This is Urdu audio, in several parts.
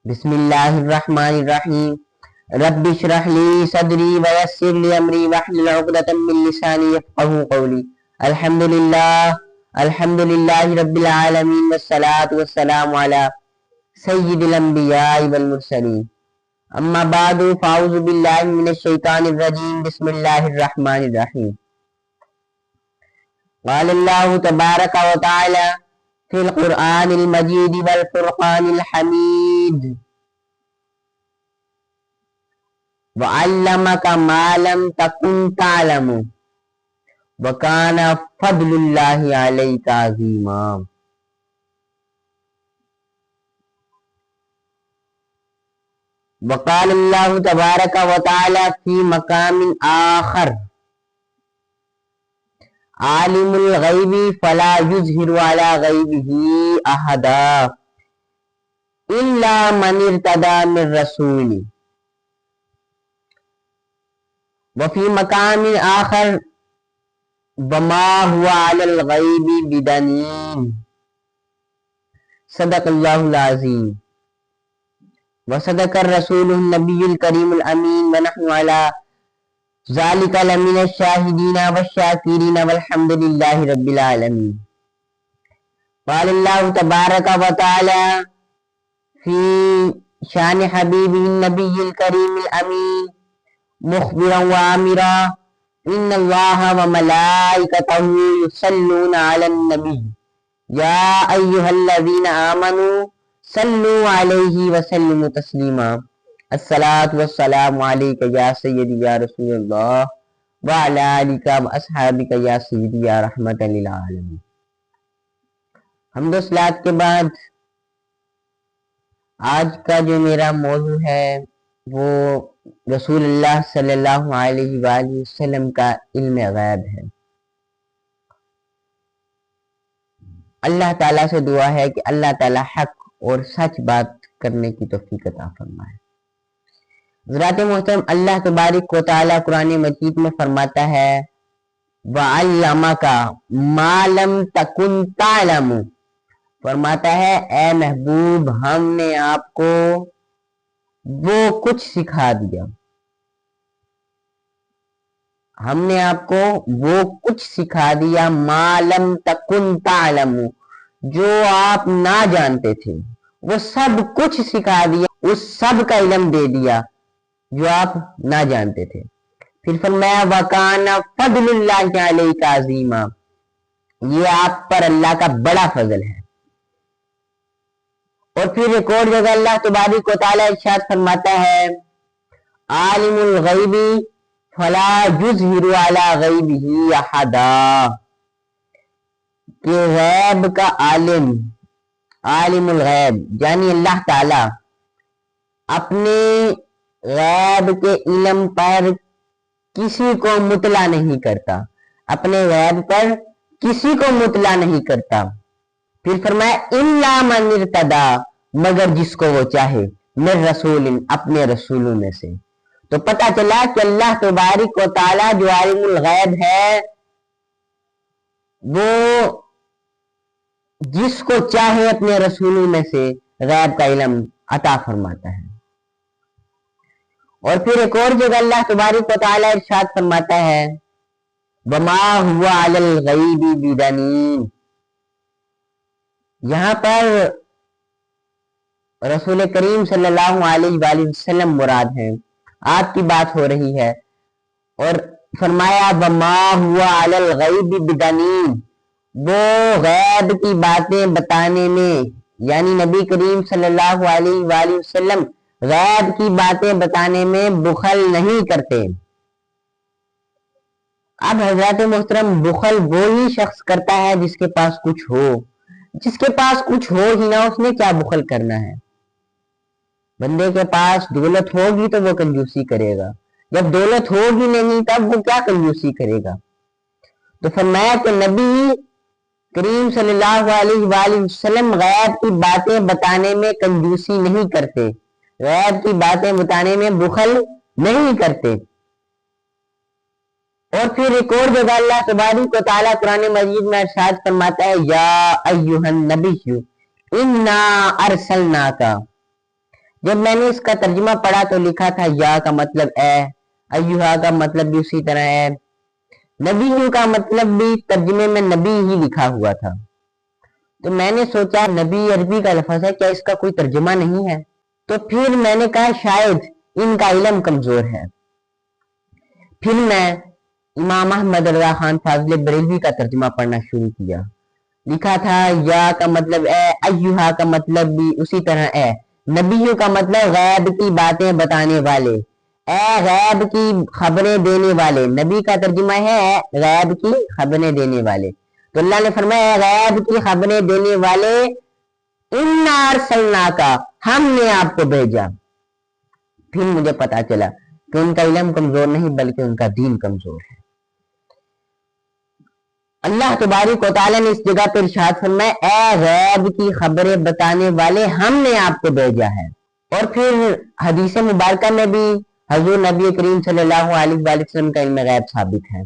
بسم اللہ الرحمن الرحیم رب اشرح لی صدری ویسر لی امری واحلل عقدۃ من لسانی یفقہوا قولی الحمدللہ رب العالمین والصلاة والسلام علی سید الانبیاء والمرسلین اما بعد فاعوذ باللہ من الشیطان الرجیم بسم اللہ الرحمن الرحیم قال اللہ تبارک و تعالی فی القرآن المجید والفرقان الحمید وعلمک ما لم تکن تعلم وکان فضل اللہ علیک عظیما۔ وقال اللہ تبارک و تعالی فی مقام آخر عالم الغیب فلا یظہر علی غیبہ احدا الا من ارتضی من رسول وفی مقام آخر وما هو علی الغیب بدنین۔ صدق اللہ العظیم وصدق الرسول النبی الکریم الامین ونحن علی ذالک لمن الشاہدین والشاکرین والحمد للہ رب العالمین۔ قال اللہ تبارک و تعالی فی شان حبیبہ النبی الکریم الامین مخبرا وآمرا ان اللہ وملائکتہ یصلون علی النبی یا ایہا الذین آمنوا صلوا علیہ وسلموا تسلیما۔ الصلاۃ والسلام علیک یا سیدی یا رسول اللہ وعلی آلک واصحابک یا سیدی یا رحمت للعالمین۔ حمد و صلوات کے بعد آج کا جو میرا موضوع ہے وہ رسول اللہ صلی اللہ علیہ وآلہ وسلم کا علم غیب ہے۔ اللہ تعالیٰ سے دعا ہے کہ اللہ تعالیٰ حق اور سچ بات کرنے کی توفیق عطا فرمائے۔ حضرات محترم، اللہ تبارک و تعالیٰ قرآن مجید میں فرماتا ہے وَعَلَّمَكَ مَا لَمْ تَكُنْ تَعْلَمُ، فرماتا ہے اے محبوب ہم نے آپ کو وہ کچھ سکھا دیا، ہم نے آپ کو وہ کچھ سکھا دیا مَا لَمْ تَكُنْ تَعْلَمُ، جو آپ نہ جانتے تھے وہ سب کچھ سکھا دیا، اس سب کا علم دے دیا جو آپ نہ جانتے تھے۔ پھر فرمایا وَكَانَ فَضْلُ اللَّهِ عَلَيْكَ عَظِيمًا، یہ آپ پر اللہ کا بڑا فضل ہے۔ اور پھر ایک اور جگہ اللہ تبارک و تعالی ارشاد فرماتا ہے عالم الغیب فلا یظہر علی غیبہ احدا، کہ غیب کا عالم الغیب یعنی اللہ تعالی اپنے غیب کے علم پر کسی کو مطلع نہیں کرتا، اپنے غیب پر کسی کو مطلع نہیں کرتا۔ پھر فرمایا الا من ارتضی، مگر جس کو وہ چاہے، من رسول، اپنے رسولوں میں سے۔ تو پتہ چلا کہ اللہ تبارک و تعالی جو عالم الغیب ہے وہ جس کو چاہے اپنے رسولوں میں سے غیب کا علم عطا فرماتا ہے۔ اور پھر ایک اور جگہ اللہ تبارک و تعالی ارشاد فرماتا ہے وما هو علی الغیب بدنین، یہاں پر رسول کریم صلی اللہ علیہ وآلہ وسلم مراد ہیں، آپ کی بات ہو رہی ہے۔ اور فرمایا وما هو علی الغیب بدنین، وہ غیب کی باتیں بتانے میں یعنی نبی کریم صلی اللہ علیہ وآلہ وسلم غیب کی باتیں بتانے میں بخل نہیں کرتے۔ اب حضرات محترم بخل وہی شخص کرتا ہے جس کے پاس کچھ ہو، جس کے پاس کچھ ہو ہی نہ اس نے کیا بخل کرنا ہے۔ بندے کے پاس دولت ہوگی تو وہ کنجوسی کرے گا، جب دولت ہوگی نہیں تب وہ کیا کنجوسی کرے گا۔ تو فرمایا کہ نبی کریم صلی اللہ علیہ وآلہ وسلم غیب کی باتیں بتانے میں کنجوسی نہیں کرتے، غیب کی باتیں بتانے میں بخل نہیں کرتے۔ اور پھر ایک اور جگہ اللہ تبارک و تعالیٰ قرآن مجید میں ارشاد فرماتا ہے یا ایھا النبی انا ارسلناک، جب میں نے اس کا ترجمہ پڑھا تو لکھا تھا یا کا مطلب اے، ایوہا کا مطلب بھی اسی طرح ہے، نبی کا مطلب بھی ترجمے میں نبی ہی لکھا ہوا تھا۔ تو میں نے سوچا نبی عربی کا لفظ ہے، کیا اس کا کوئی ترجمہ نہیں ہے؟ تو پھر میں نے کہا شاید ان کا علم کمزور ہے۔ پھر میں امام احمد رضا خان فاضل بریلوی کا ترجمہ پڑھنا شروع کیا۔ لکھا تھا یا کا مطلب اے، ایوہا کا مطلب بھی اسی طرح اے، نبیوں کا مطلب غیب کی باتیں بتانے والے، اے غیب کی خبریں دینے والے۔ نبی کا ترجمہ ہے غیب کی خبریں دینے والے، تو اللہ نے فرمایا اے غیب کی خبریں دینے والے، اِنَّا أَرْسَلْنَاكَ، ہم نے آپ کو بھیجا۔ پھر مجھے پتا چلا کہ ان کا علم کمزور نہیں بلکہ ان کا دین کمزور ہے۔ اللہ تبارک و تعالیٰ نے اس جگہ پر ارشاد فرمایا اے غیب کی خبریں بتانے والے، ہم نے آپ کو بھیجا ہے۔ اور پھر حدیث مبارکہ میں بھی حضور نبی کریم صلی اللہ علیہ وآلہ وسلم کا علم غیب ثابت ہے۔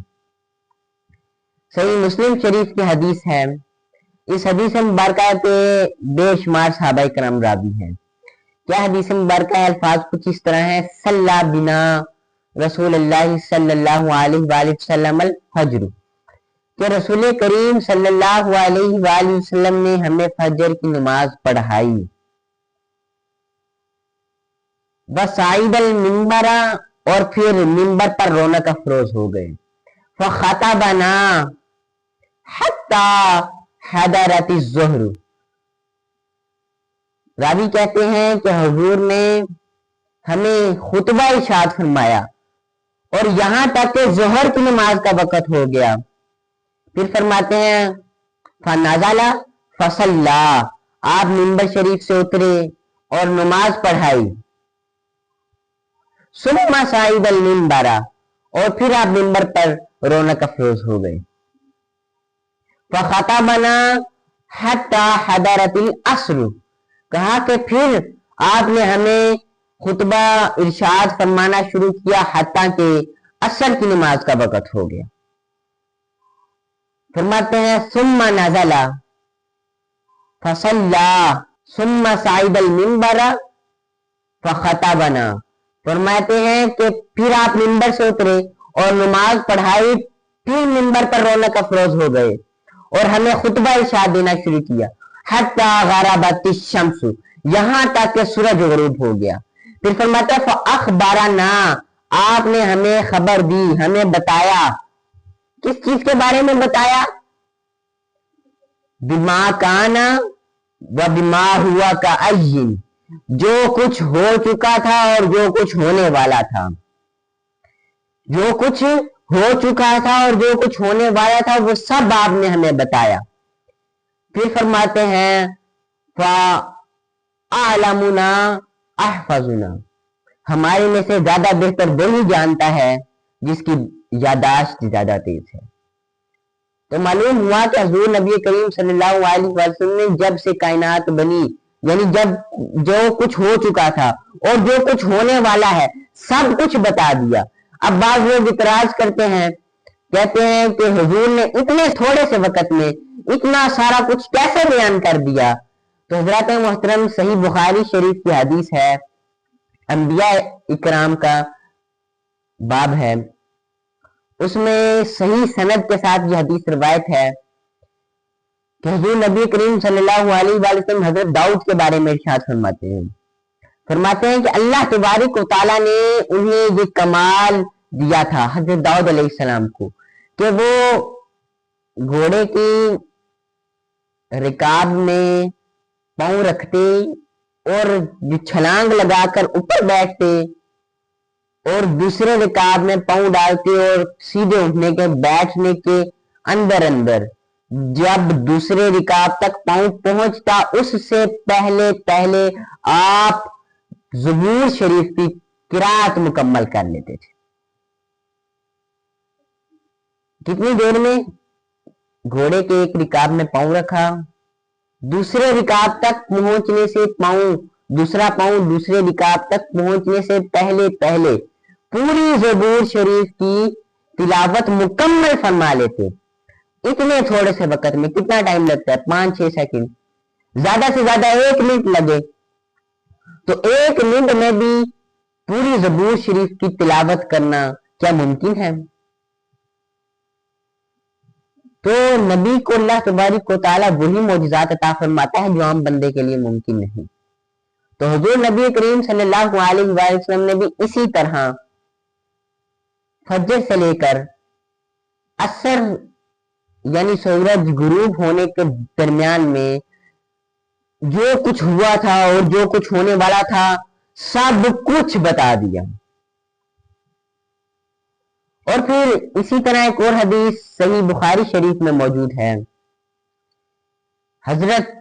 صحیح مسلم شریف کی حدیث ہے، اس حدیث مبارکہ کے بے شمار صحابہ کرام راوی ہیں۔ کیا حدیث مبارکہ الفاظ کچھ اس طرح ہیں، صلی بنا رسول اللہ صلی اللہ علیہ وآلہ وسلم الفجر، کہ رسول کریم صلی اللہ علیہ وآلہ وسلم نے ہمیں فجر کی نماز پڑھائی۔ وصعد المنبر، اور پھر منبر پر رونق افروز ہو گئے۔ فخطبنا حتی حضرت الظہر، راوی کہتے ہیں کہ حضور نے ہمیں خطبہ ارشاد فرمایا اور یہاں تک کہ ظہر کی نماز کا وقت ہو گیا۔ پھر فرماتے ہیں فنزل فصلی، آپ منبر شریف سے اترے اور نماز پڑھائی۔ ثم صعد المنبر، اور پھر آپ منبر پر رونق افروز ہو گئے۔ فخطبنا حتی حضرت العصر، کہا کہ پھر آپ نے ہمیں خطبہ ارشاد فرمانا شروع کیا حتیٰ کہ عصر کی نماز کا وقت ہو گیا۔ فرماتے ہیں ثم نزل فصلی ثم صعد المنبر فخطبنا، فرماتے ہیں کہ پھر آپ منبر سے اترے اور نماز پڑھائی، پھر منبر پر رونق افروز ہو گئے اور ہمیں خطبہ ارشاد دینا شروع کیا۔ حتی غربت الشمس، یہاں تک کہ سورج غروب ہو گیا۔ پھر فرماتا ہے فاخبرنا، آپ نے ہمیں خبر دی، ہمیں بتایا۔ کس چیز کے بارے میں بتایا؟ بما کانا و بما ہوا کأین، جو کچھ ہو چکا تھا اور جو کچھ ہونے والا تھا، جو کچھ ہو چکا تھا اور جو کچھ ہونے والا تھا وہ سب آپ نے ہمیں بتایا۔ پھر فرماتے ہیں فَأَعْلَمُنَا أَحْفَظُنَا، ہمارے میں سے زیادہ بہتر وہی جانتا ہے جس کی یادداشت زیادہ تیز ہے۔ تو معلوم ہوا کہ حضور نبی کریم صلی اللہ علیہ وسلم نے جب سے کائنات بنی، یعنی جب جو کچھ ہو چکا تھا اور جو کچھ ہونے والا ہے سب کچھ بتا دیا۔ اب بعض لوگ اعتراض کرتے ہیں، کہتے ہیں کہ حضور نے اتنے تھوڑے سے وقت میں اتنا سارا کچھ کیسے بیان کر دیا؟ تو حضرات محترم، صحیح بخاری شریف کی حدیث ہے، انبیاء اکرام کا باب ہے، اس میں صحیح سند کے ساتھ یہ حدیث روایت ہے کہ حضور نبی کریم صلی اللہ علیہ وآلہ وسلم حضرت داؤد کے بارے میں ارشاد فرماتے ہیں کہ اللہ تبارک و تعالیٰ نے انہیں یہ کمال دیا تھا حضرت داؤد علیہ السلام کو کہ وہ گھوڑے کی رکاب میں پاؤں رکھتے اور چھلانگ لگا کر اوپر بیٹھتے اور دوسرے رکاب میں پاؤں ڈالتے اور سیدھے اٹھنے کے بیٹھنے کے اندر جب دوسرے رکاب تک پاؤں پہنچتا اس سے پہلے آپ زبور شریف کی قرات مکمل کر لیتے تھے۔ کتنی دیر میں؟ گھوڑے کے ایک رکاب میں پاؤں رکھا، دوسرے رکاب تک پہنچنے سے دوسرا پاؤں دوسرے رکاب تک پہنچنے سے پہلے پوری زبور شریف کی تلاوت مکمل فرما لیتے۔ اتنے تھوڑے سے وقت میں کتنا ٹائم لگتا ہے؟ 5-6 سیکنڈ، زیادہ سے زیادہ 1 منٹ لگے تو ایک منٹ میں بھی پوری زبور شریف کی تلاوت کرنا کیا ممکن ہے؟ تو نبی کو اللہ تبارک و تعالیٰ وہی معجزات عطا فرماتا ہے جو عام بندے کے لیے ممکن نہیں. تو حضور نبی کریم صلی اللہ علیہ وآلہ وسلم نے بھی اسی طرح فجر سے لے کر عصر یعنی سورج غروب ہونے کے درمیان میں جو کچھ ہوا تھا اور جو کچھ ہونے والا تھا سب کچھ بتا دیا. اور پھر اسی طرح ایک اور حدیث صحیح بخاری شریف میں موجود ہے. حضرت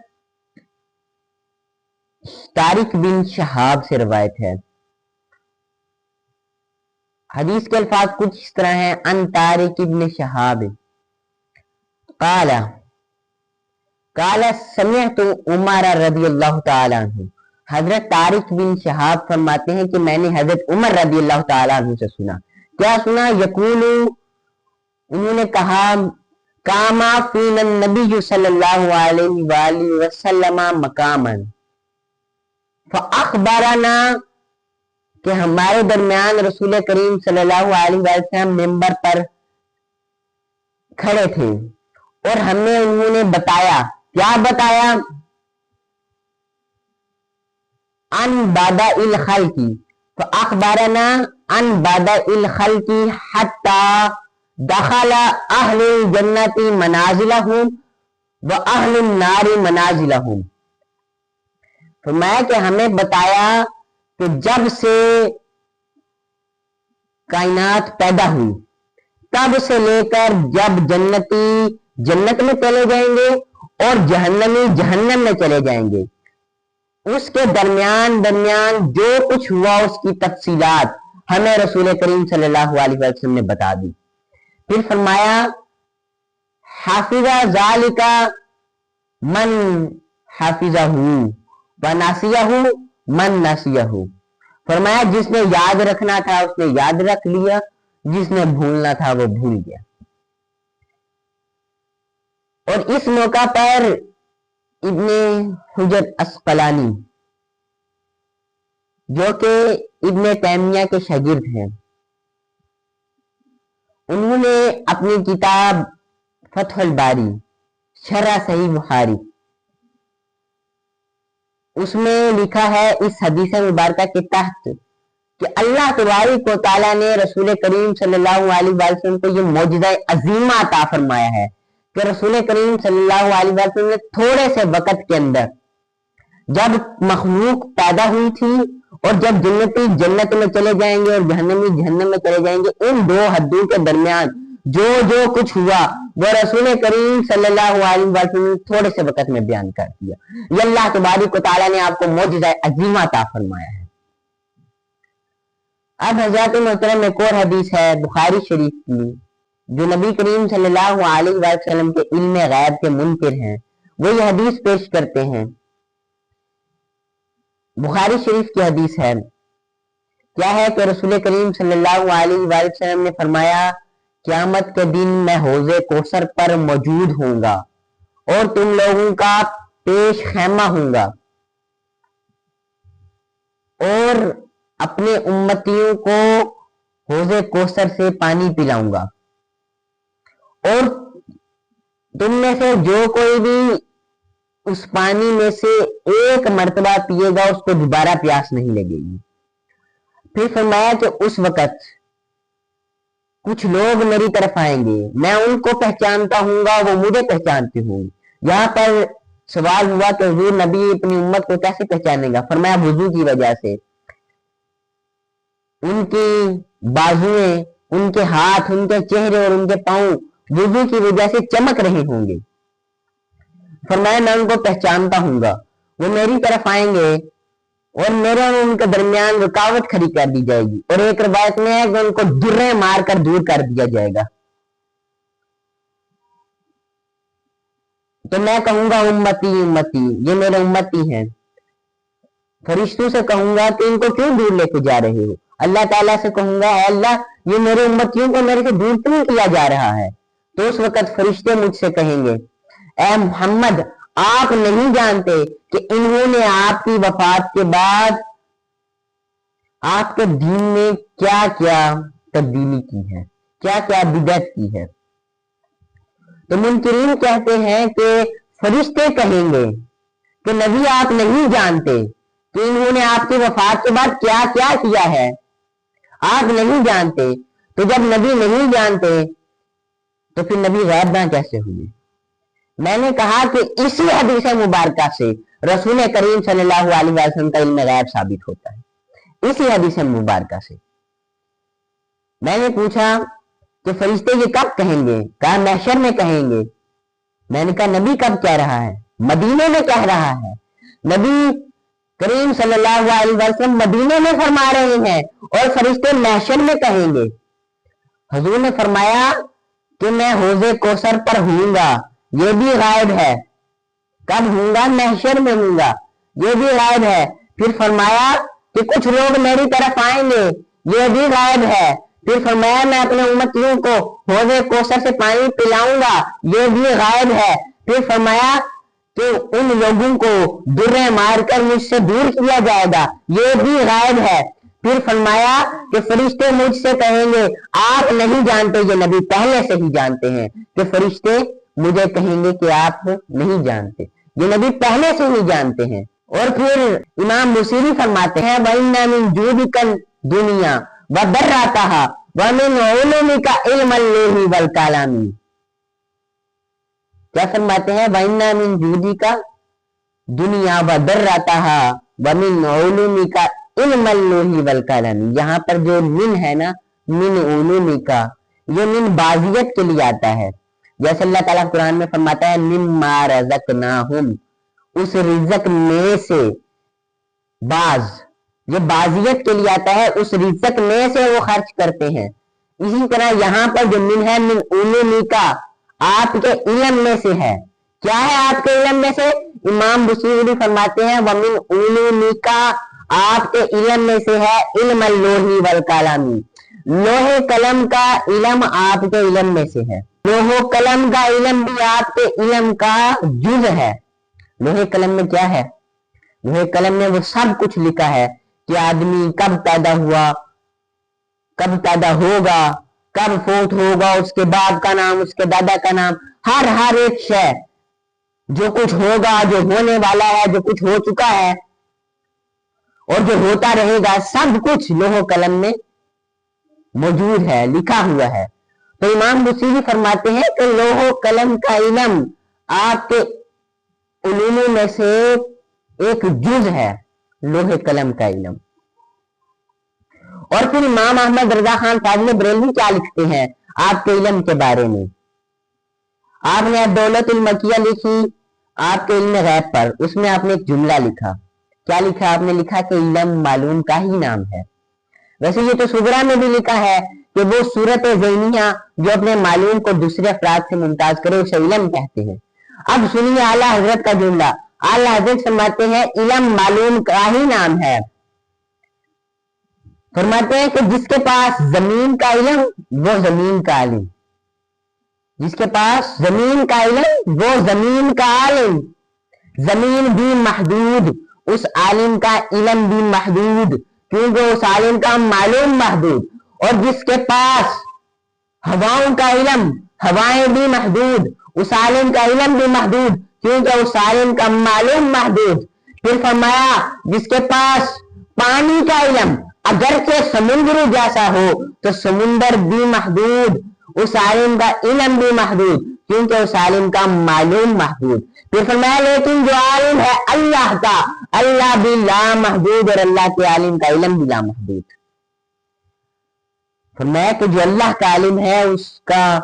طارق بن شہاب سے روایت ہے. حدیث کے الفاظ کچھ اس طرح ہیں: ان طارق بن شہاب قال سمعت عمر رضی اللہ تعالیٰ عنہ. حضرت طارق بن شہاب فرماتے ہیں کہ میں نے حضرت عمر رضی اللہ تعالیٰ عنہ سے سنا. کیا سنا؟ یقول، انہوں نے کہا، کاما فینا النبی صلی اللہ علیہ وآلہ وسلم مقاما فاخبرنا، کہ ہمارے درمیان رسول کریم صلی اللہ علیہ وسلم ممبر پر کھڑے تھے اور ہمیں انہوں نے بتایا. کیا بتایا؟ ان باداء الخلق فاخبرنا ان باداء الخلق حتى دخل اہل الجنت منازلهم واہل النار منازلهم. فرمایا کہ ہمیں بتایا کہ جب سے کائنات پیدا ہوئی تب سے لے کر جب جنتی جنت میں چلے جائیں گے اور جہنمی جہنم میں چلے جائیں گے، اس کے درمیان جو کچھ ہوا اس کی تفصیلات ہمیں رسول کریم صلی اللہ علیہ وسلم نے بتا دی. پھر فرمایا حافظ ذالک من حافظہ وناسیہ من ناسیہ. فرمایا جس نے یاد رکھنا تھا اس نے یاد رکھ لیا، جس نے بھولنا تھا وہ بھول گیا. اور اس موقع پر ابن حجر عسقلانی جو کہ ابن تیمیہ کے شاگرد ہیں، انہوں نے اپنی کتاب فتح الباری شرح صحیح بخاری اس میں لکھا ہے اس حدیث مبارکہ کے تحت کہ اللہ تبارک و تعالیٰ نے رسول کریم صلی اللہ علیہ وسلم کو یہ معجزہ عظیمہ عطا فرمایا ہے کہ رسول کریم صلی اللہ علیہ وسلم نے تھوڑے سے وقت کے اندر جب مخلوق پیدا ہوئی تھی اور جب جنتی جنت میں چلے جائیں گے اور جہنمی جہنم میں چلے جائیں گے، ان دو حدوں کے درمیان جو کچھ ہوا وہ رسول کریم صلی اللہ علیہ وسلم نے تھوڑے سے وقت میں بیان کر دیا. یہ اللہ تبارک و تعالیٰ نے آپ کو معجزہ عظیمہ عطا فرمایا ہے. اب حضرات محترم ایک اور حدیث ہے بخاری شریف کی جو نبی کریم صلی اللہ علیہ وسلم کے علم غیب کے منکر ہیں، وہ یہ حدیث پیش کرتے ہیں. بخاری شریف کی حدیث ہے. کیا ہے کہ رسول کریم صلی اللہ علیہ وسلم نے فرمایا قیامت کے دن میں حوض کوثر پر موجود ہوں گا اور تم لوگوں کا پیش خیمہ ہوں گا اور اپنے امتیوں کو حوض کوثر سے پانی پلاؤں گا، اور تم میں سے جو کوئی بھی اس پانی میں سے ایک مرتبہ پیے گا اس کو دوبارہ پیاس نہیں لگے گی. پھر فرمایا کہ اس وقت کچھ لوگ میری طرف آئیں گے، میں ان کو پہچانتا ہوں گا، وہ مجھے پہچانتے ہوں گے. یہاں پر سوال ہوا کہ حضور نبی اپنی امت کو کیسے پہچانے گا؟ فرمایا وضو کی وجہ سے. ان کی بازویں، ان کے ہاتھ، ان کے چہرے اور ان کے پاؤں وضو کی وجہ سے چمک رہے ہوں گے. فرمایا میں ان کو پہچانتا ہوں گا، وہ میری طرف آئیں گے اور میرے اور ان کے درمیان رکاوٹ کھڑی کر دی جائے گی، اور ایک روایت میں ہے کہ ان کو درے مار کر دور کر دیا جائے گا. تو میں کہوں گا امتی امتی، یہ میرے امتی ہیں. فرشتوں سے کہوں گا کہ ان کو کیوں دور لے کے جا رہے ہو؟ اللہ تعالیٰ سے کہوں گا اے اللہ یہ میرے امتیوں کو میرے سے دور کیوں کیا جا رہا ہے؟ تو اس وقت فرشتے مجھ سے کہیں گے اے محمد آپ نہیں جانتے کہ انہوں نے آپ کی وفات کے بعد آپ کے دین میں کیا کیا تبدیلی کی ہے، کیا کیا بدعت کی ہے۔ تو منکرین کہتے ہیں کہ فرشتے کہیں گے کہ نبی آپ نہیں جانتے کہ انہوں نے آپ کی وفات کے بعد کیا کیا کیا ہے، آپ نہیں جانتے۔ تو جب نبی نہیں جانتے تو پھر نبی غیب داں کیسے ہوئے؟ میں نے کہا کہ اسی حدیث مبارکہ سے رسول کریم صلی اللہ علیہ وسلم کا علم غیب ثابت ہوتا ہے، اسی حدیث مبارکہ سے۔ میں نے پوچھا کہ فرشتے یہ کب کہیں گے؟ کہا محشر میں کہیں گے۔ میں نے کہا نبی کب کہہ رہا ہے؟ مدینے میں کہہ رہا ہے۔ نبی کریم صلی اللہ علیہ وسلم مدینے میں فرما رہے ہیں اور فرشتے محشر میں کہیں گے۔ حضور نے فرمایا کہ میں حوض کوثر پر ہوں گا، یہ بھی غائب ہے۔ کب ہوں گا؟ محشر میں ہوں گا، یہ بھی غائب ہے۔ پھر فرمایا کہ کچھ لوگ میری طرف آئیں گے، یہ بھی غائب ہے۔ پھر فرمایا میں اپنے امتیوں کو حوض کوثر سے پانی پلاؤں گا، یہ بھی غائب ہے۔ پھر فرمایا کہ ان لوگوں کو درے مار کر مجھ سے دور کیا جائے گا، یہ بھی غائب ہے۔ پھر فرمایا کہ فرشتے مجھ سے کہیں گے آپ نہیں جانتے، یہ نبی پہلے سے ہی جانتے ہیں کہ فرشتے مجھے کہیں گے کہ آپ نہیں جانتے، یہ نبی پہلے سے ہی جانتے ہیں۔ اور پھر امام بصیری فرماتے ہیں وَإِنَّ مِن جُودِكَ الدُّنْيَا وَضَرَّتَهَا وَمِنْ عُلُومِكَ عِلْمَ اللَّوحِ وَالْقَلَمِ۔ کیا فرماتے ہیں؟ وَإِنَّ مِن جُودِكَ دُنْيَا وَضَرَّتَهَا وَمِنْ عُلُومِكَ علم اللوح والقلم۔ یہاں پر جو من ہے نا، من علومی کا، یہ من بازیت کے لیے آتا ہے۔ جیسے اللہ تعالیٰ قرآن میں فرماتا ہے مما رزقناہم، اس رزق میں سے، باز یہ بازیت کے لیے آتا ہے، اس رزق میں سے وہ خرچ کرتے ہیں۔ اسی طرح یہاں پر جو من ہے من علومی کا، آپ کے علم میں سے ہے۔ کیا ہے آپ کے علم میں سے؟ امام بصیری فرماتے ہیں ومن علومی کا، آپ کے علم میں سے ہے علم اللوح والقلم، لوح قلم کا علم آپ کے علم میں سے ہے۔ لوح قلم کا علم بھی آپ کے علم کا جز ہے۔ لوح قلم میں کیا ہے؟ لوح قلم میں وہ سب کچھ لکھا ہے کہ آدمی کب پیدا ہوا، کب پیدا ہوگا، کب فوت ہوگا، اس کے باپ کا نام، اس کے دادا کا نام، ہر ایک شے، جو کچھ ہوگا، جو ہونے والا ہے، جو کچھ ہو چکا ہے اور جو ہوتا رہے گا، سب کچھ لوح قلم میں موجود ہے، لکھا ہوا ہے۔ تو امام بصیری فرماتے ہیں کہ لوح قلم کا علم آپ کے علوم میں سے ایک جز ہے، لوح قلم کا علم۔ اور پھر امام احمد رضا خان فاضل بریلوی کیا لکھتے ہیں آپ کے علم کے بارے میں؟ آپ نے دولت المکیہ لکھی آپ کے علم غیب پر، اس میں آپ نے ایک جملہ لکھا۔ کیا لکھا؟ آپ نے لکھا کہ علم معلوم کا ہی نام ہے۔ ویسے یہ تو صغرا میں بھی لکھا ہے کہ وہ صورت ذہنیہ جو اپنے معلوم کو دوسرے افراد سے ممتاز کرے اسے علم کہتے ہیں۔ اب سنیے اعلیٰ حضرت کا جملہ۔ اعلیٰ حضرت فرماتے ہیں علم معلوم کا ہی نام ہے۔ فرماتے ہیں کہ جس کے پاس زمین کا علم وہ زمین کا عالم، جس کے پاس زمین کا علم وہ زمین کا عالم، زمین بھی محدود، اس عالم کا علم بھی محدود، کیونکہ اس عالم کا معلوم محدود۔ اور جس کے پاس ہواؤں کا علم، ہوائیں بھی محدود، اس عالم کا علم بھی محدود، کیونکہ اس عالم کا معلوم محدود۔ پھر فرمایا جس کے پاس پانی کا علم اگرچہ سمندر جیسا ہو تو سمندر بھی محدود، اس عالم کا علم بھی محدود، کیونکہ اس عالم کا معلوم محدود۔ پھر فرمایا لیکن جو عالم ہے اللہ کا، اللہ بھی لامحدود اور اللہ کے عالم کا علم بھی لامحدود۔ فرمایا کہ جو اللہ کا عالم ہے اس کا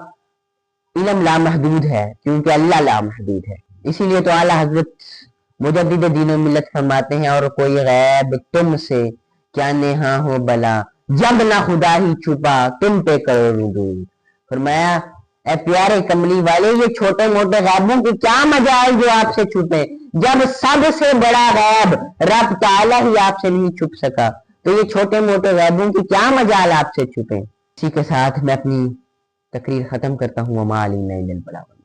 علم لامحدود ہے، کیونکہ اللہ لامحدود ہے۔ اسی لیے تو اعلیٰ حضرت مجدد دین و ملت فرماتے ہیں اور کوئی غیب تم سے کیا نہاں ہو بلا، جب نہ خدا ہی چھپا تم پہ کرو رجوع۔ فرمایا اے پیارے کملی والے، یہ چھوٹے موٹے غیبوں کی کیا مجال جو آپ سے چھپے، جب سب سے بڑا غیب رب تعالی ہی آپ سے نہیں چھپ سکا، تو یہ چھوٹے موٹے غیبوں کی کیا مجال آپ سے چھپے۔ اسی کے ساتھ میں اپنی تقریر ختم کرتا ہوں۔ وما علینا الا البلاغ۔